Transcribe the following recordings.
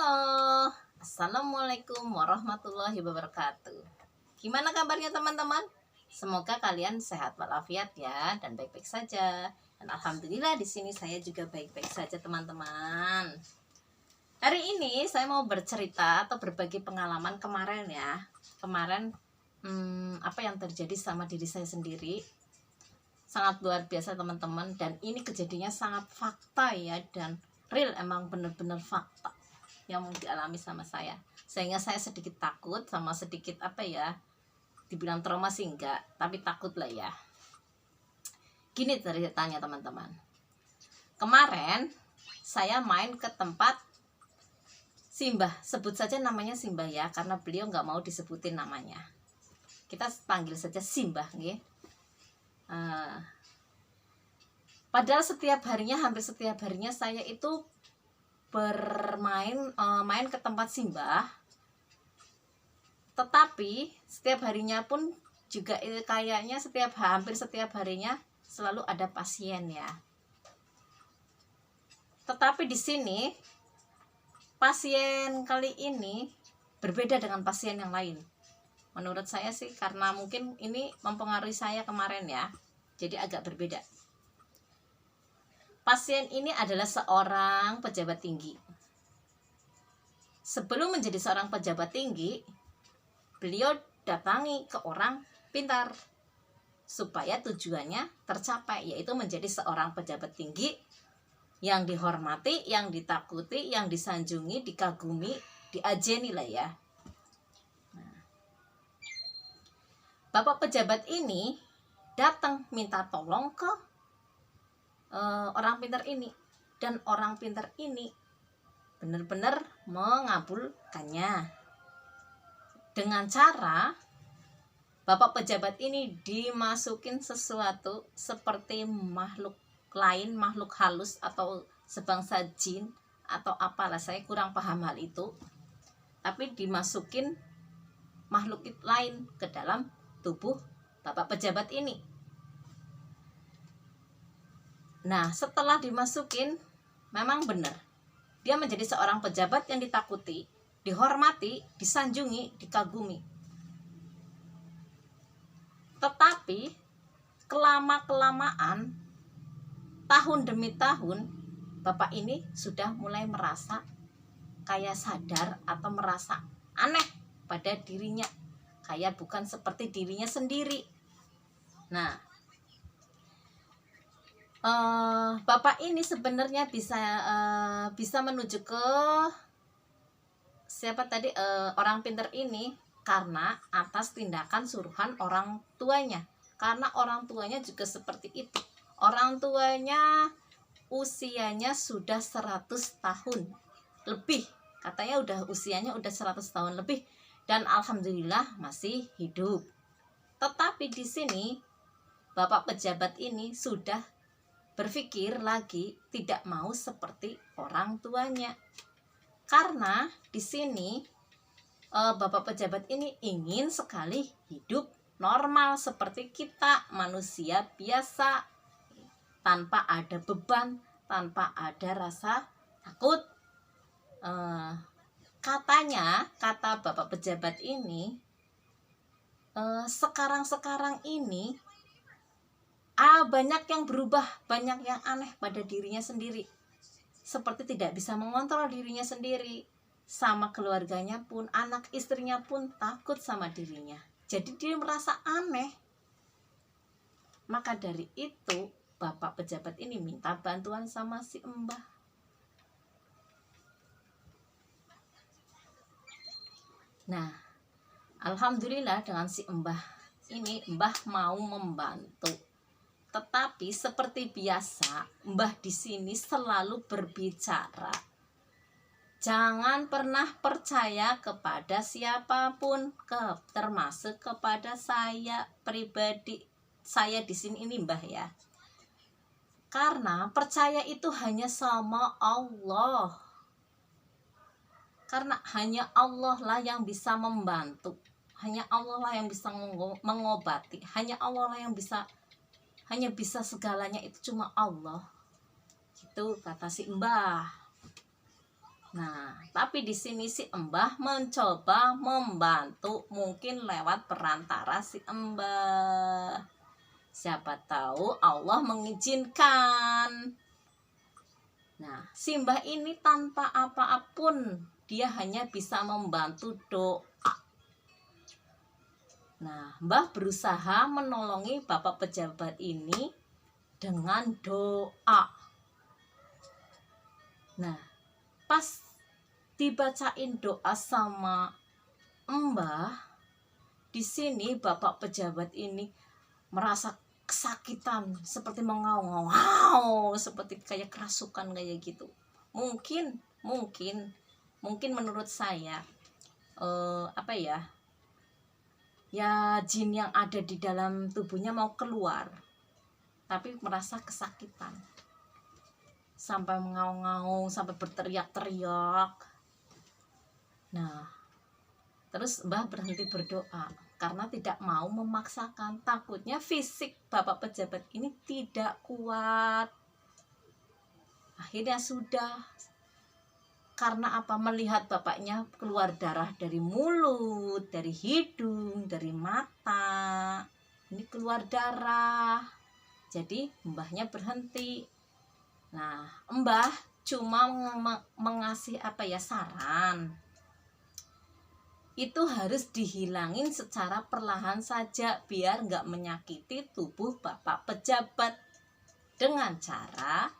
Halo, Assalamualaikum warahmatullahi wabarakatuh. Gimana kabarnya teman-teman? Semoga kalian sehat walafiat ya dan baik-baik saja. Dan alhamdulillah di sini saya juga baik-baik saja teman-teman. Hari ini saya mau bercerita atau berbagi pengalaman kemarin ya. Kemarin apa yang terjadi sama diri saya sendiri sangat luar biasa teman-teman, dan ini kejadiannya sangat fakta ya, dan real, emang bener-bener fakta yang dialami sama saya, sehingga saya sedikit takut sama sedikit dibilang trauma sih enggak, tapi takut lah ya. Gini ceritanya teman-teman, kemarin saya main ke tempat Simbah, sebut saja namanya Simbah ya, karena beliau nggak mau disebutin namanya, kita panggil saja Simbah nih. Padahal hampir setiap harinya saya itu main ke tempat Simbah, tetapi setiap harinya pun juga kayaknya hampir setiap harinya selalu ada pasien ya. Tetapi di sini pasien kali ini berbeda dengan pasien yang lain. Menurut saya sih, karena mungkin ini mempengaruhi saya kemarin ya, jadi agak berbeda. Pasien ini adalah seorang pejabat tinggi. Sebelum menjadi seorang pejabat tinggi, beliau datangi ke orang pintar supaya tujuannya tercapai, yaitu menjadi seorang pejabat tinggi yang dihormati, yang ditakuti, yang disanjungi, dikagumi, diajeni lah ya. Bapak pejabat ini datang minta tolong ke orang pintar ini, dan orang pintar ini benar-benar mengabulkannya dengan cara bapak pejabat ini dimasukin sesuatu seperti makhluk lain, makhluk halus atau sebangsa jin atau apalah, saya kurang paham hal itu, tapi dimasukin makhluk lain ke dalam tubuh bapak pejabat ini. Nah, setelah dimasukin, memang benar, dia menjadi seorang pejabat yang ditakuti, dihormati, disanjungi, dikagumi. Tetapi kelama-kelamaan, tahun demi tahun, bapak ini sudah mulai merasa kayak sadar atau merasa aneh pada dirinya, kayak bukan seperti dirinya sendiri. Nah, bapak ini sebenarnya bisa menuju ke siapa tadi, orang pintar ini, karena atas tindakan suruhan orang tuanya. Karena orang tuanya juga seperti itu. Orang tuanya usianya sudah 100 tahun lebih. Katanya usianya udah 100 tahun lebih, dan alhamdulillah masih hidup. Tetapi di sini bapak pejabat ini sudah berpikir lagi, tidak mau seperti orang tuanya, karena di sini bapak pejabat ini ingin sekali hidup normal seperti kita manusia biasa, tanpa ada beban, tanpa ada rasa takut. Kata bapak pejabat ini, sekarang ini banyak yang berubah, banyak yang aneh pada dirinya sendiri, seperti tidak bisa mengontrol dirinya sendiri, sama keluarganya pun, anak istrinya pun takut sama dirinya, jadi dia merasa aneh. Maka dari itu bapak pejabat ini minta bantuan sama si Mbah. Nah, alhamdulillah dengan si Mbah ini, Mbah mau membantu. Tetapi seperti biasa, Mbah di sini selalu berbicara, jangan pernah percaya kepada siapapun, termasuk kepada saya pribadi. Saya di sini ini Mbah ya. Karena percaya itu hanya sama Allah. Karena hanya Allah lah yang bisa membantu. Hanya Allah lah yang bisa mengobati. Hanya Allah lah yang bisa segalanya, itu cuma Allah. Gitu kata si Mbah. Nah, tapi di sini si Mbah mencoba membantu, mungkin lewat perantara si Mbah. Siapa tahu Allah mengizinkan. Nah, si Mbah ini tanpa apa-apun, dia hanya bisa membantu doa. Nah, Mbah berusaha menolongi Bapak pejabat ini dengan doa. Nah, pas dibacain doa sama Mbah, di sini Bapak pejabat ini merasa kesakitan, seperti mengaung-ngaung, seperti kayak kerasukan kayak gitu. Mungkin menurut saya apa ya? Ya jin yang ada di dalam tubuhnya mau keluar, tapi merasa kesakitan. Sampai mengaung-ngaung, sampai berteriak-teriak. Nah, terus Mbah berhenti berdoa karena tidak mau memaksakan, takutnya fisik Bapak pejabat ini tidak kuat. Akhirnya sudah, karena apa, melihat bapaknya keluar darah dari mulut, dari hidung, dari mata, ini keluar darah, jadi Mbahnya berhenti. Nah, Mbah cuma mengasih apa ya, saran, itu harus dihilangin secara perlahan saja biar nggak menyakiti tubuh Bapak pejabat, dengan cara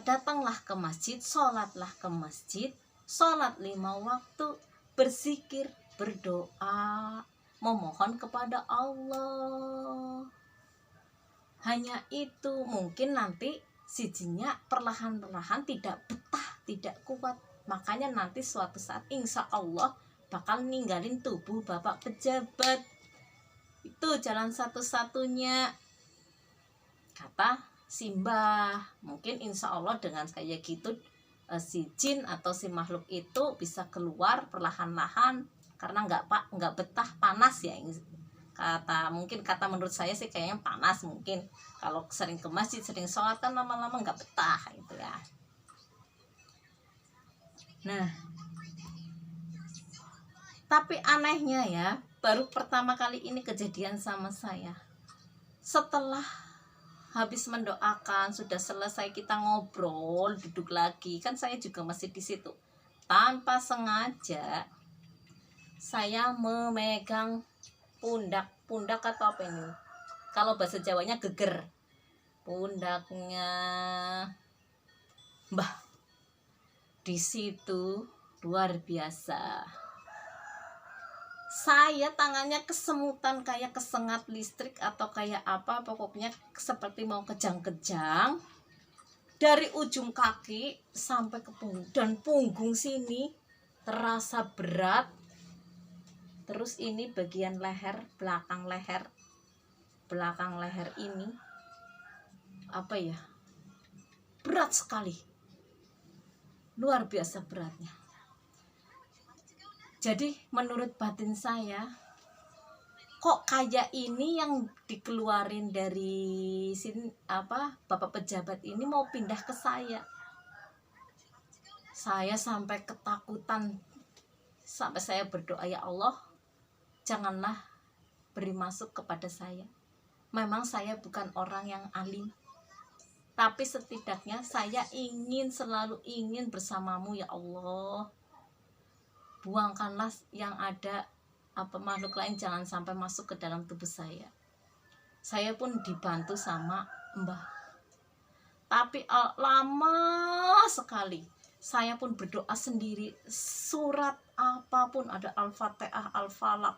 datanglah ke masjid, sholatlah ke masjid, sholat 5 waktu, berzikir, berdoa, memohon kepada Allah. Hanya itu, mungkin nanti si jinnya perlahan-lahan tidak betah, tidak kuat. Makanya nanti suatu saat insya Allah bakal ninggalin tubuh Bapak pejabat. Itu jalan satu-satunya, kata Simbah. Mungkin insya Allah dengan kayak gitu si jin atau si makhluk itu bisa keluar perlahan-lahan, karena nggak betah, panas ya. Mungkin kata menurut saya sih kayaknya panas. Mungkin kalau sering ke masjid, sering sholat kan lama-lama nggak betah gitu ya. Nah, tapi anehnya ya, baru pertama kali ini kejadian sama saya. Setelah habis mendoakan, sudah selesai, kita ngobrol, duduk lagi, kan saya juga masih di situ. Tanpa sengaja saya memegang pundak atau apa ini? Kalau bahasa Jawanya geger. Pundaknya Mbah. Di situ luar biasa. Saya tangannya kesemutan, kayak kesengat listrik atau kayak apa, pokoknya seperti mau kejang-kejang. Dari ujung kaki sampai ke punggung, dan punggung sini terasa berat. Terus ini bagian leher, belakang leher ini apa ya, berat sekali, luar biasa beratnya. Jadi menurut batin saya, kok kayak ini yang dikeluarin dari sini, apa, Bapak pejabat ini mau pindah ke saya. Saya sampai ketakutan, sampai saya berdoa, ya Allah, janganlah beri masuk kepada saya. Memang saya bukan orang yang alim, tapi setidaknya saya selalu ingin bersamamu ya Allah. Buangkanlah yang ada apa makhluk lain, jangan sampai masuk ke dalam tubuh saya. Saya pun dibantu sama Mbah, tapi lama sekali. Saya pun berdoa sendiri, surat apapun, ada Al-Fatihah, Al-Falaq,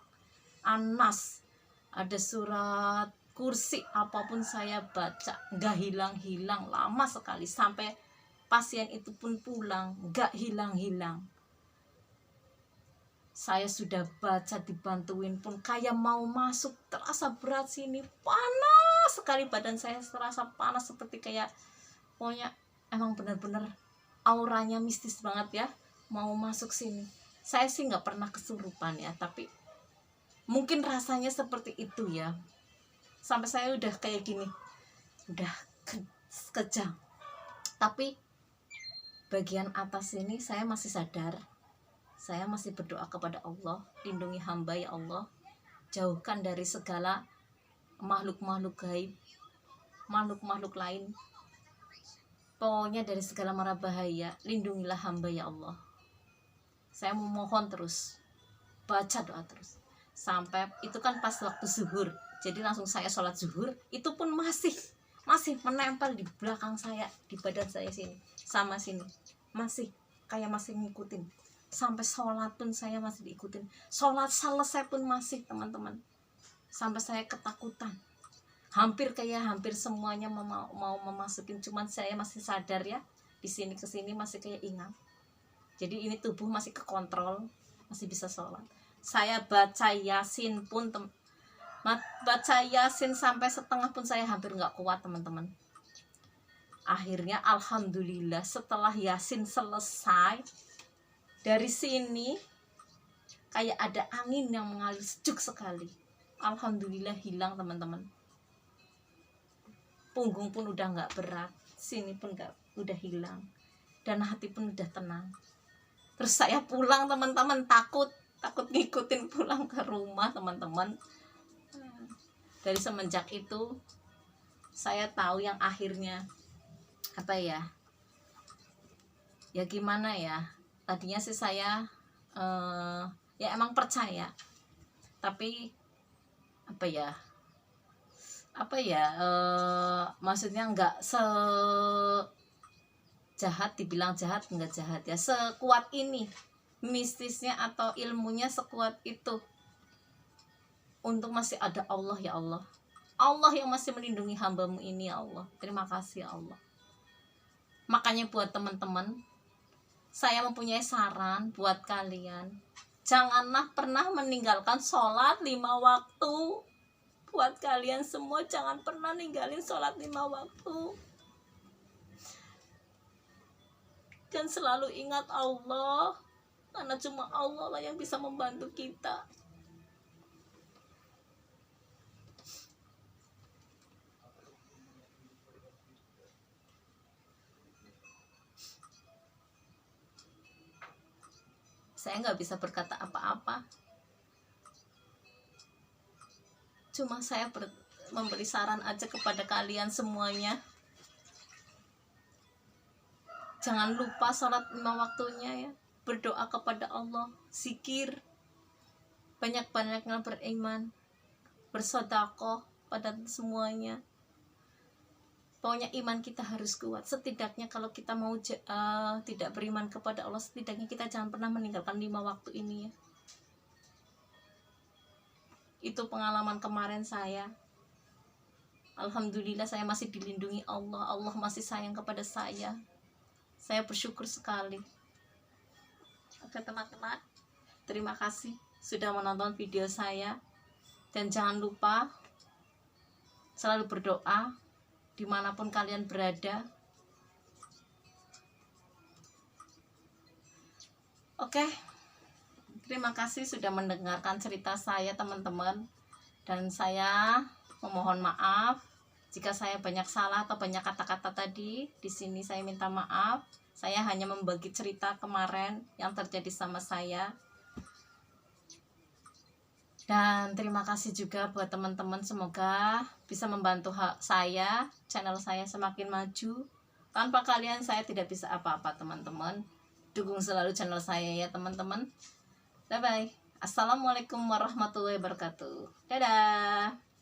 An-Nas, ada surat Kursi, apapun saya baca, gak hilang-hilang, lama sekali, sampai pasien itu pun pulang, gak hilang-hilang. Saya sudah baca, dibantuin pun kayak mau masuk, terasa berat sini, panas sekali, badan saya terasa panas, seperti kayak pokoknya emang benar-benar auranya mistis banget ya, mau masuk sini. Saya sih nggak pernah kesurupan ya, tapi mungkin rasanya seperti itu ya. Sampai saya udah kayak gini, udah kejang, tapi bagian atas ini saya masih sadar, saya masih berdoa kepada Allah, lindungi hamba ya Allah, jauhkan dari segala makhluk-makhluk gaib, makhluk-makhluk lain, pokoknya dari segala mara bahaya, lindungilah hamba ya Allah. Saya memohon terus, baca doa terus, sampai itu kan pas waktu zuhur, jadi langsung saya sholat zuhur, itu pun masih menempel di belakang saya, di badan saya sini sama sini, masih kayak masih ngikutin. Sampai sholat pun saya masih diikutin, sholat selesai pun masih, teman-teman. Sampai saya ketakutan, hampir semuanya mau memasukin, cuman saya masih sadar ya, di sini ke sini masih kayak ingat. Jadi ini tubuh masih kekontrol, masih bisa sholat. Saya baca Yasin pun baca Yasin sampai setengah pun saya hampir nggak kuat, teman-teman. Akhirnya alhamdulillah setelah Yasin selesai, dari sini kayak ada angin yang mengalir sejuk sekali. Alhamdulillah hilang, teman-teman. Punggung pun udah nggak berat, sini pun udah hilang, dan hati pun udah tenang. Terus saya pulang, teman-teman, takut ngikutin pulang ke rumah, teman-teman. Dari semenjak itu saya tahu yang akhirnya apa ya gimana ya, tadinya sih saya ya emang percaya, tapi maksudnya nggak jahat, dibilang jahat nggak jahat ya, sekuat ini mistisnya atau ilmunya sekuat itu, untuk masih ada Allah ya Allah. Allah yang masih melindungi hambamu ini ya Allah. Terima kasih ya Allah. Makanya buat teman-teman, saya mempunyai saran buat kalian, janganlah pernah meninggalkan sholat 5 waktu. Buat kalian semua, jangan pernah ninggalin sholat 5 waktu. Dan selalu ingat Allah, karena cuma Allah lah yang bisa membantu kita. Saya nggak bisa berkata apa-apa, cuma saya memberi saran aja kepada kalian semuanya. Jangan lupa sholat 5 waktunya ya, berdoa kepada Allah, zikir, banyak-banyaknya beriman, bersedekah pada semuanya. Pokoknya iman kita harus kuat. Setidaknya kalau kita mau tidak beriman kepada Allah, setidaknya kita jangan pernah meninggalkan 5 waktu ini ya. Itu pengalaman kemarin saya. Alhamdulillah saya masih dilindungi Allah. Allah masih sayang kepada saya. Saya bersyukur sekali. Oke teman-teman, terima kasih sudah menonton video saya. Dan jangan lupa selalu berdoa dimanapun kalian berada. Oke, terima kasih sudah mendengarkan cerita saya teman-teman. Dan saya memohon maaf jika saya banyak salah atau banyak kata-kata tadi. Di sini saya minta maaf. Saya hanya membagi cerita kemarin yang terjadi sama saya. Dan terima kasih juga buat teman-teman, semoga bisa membantu saya, channel saya semakin maju. Tanpa kalian saya tidak bisa apa-apa teman-teman. Dukung selalu channel saya ya teman-teman. Bye bye. Assalamualaikum warahmatullahi wabarakatuh. Dadah.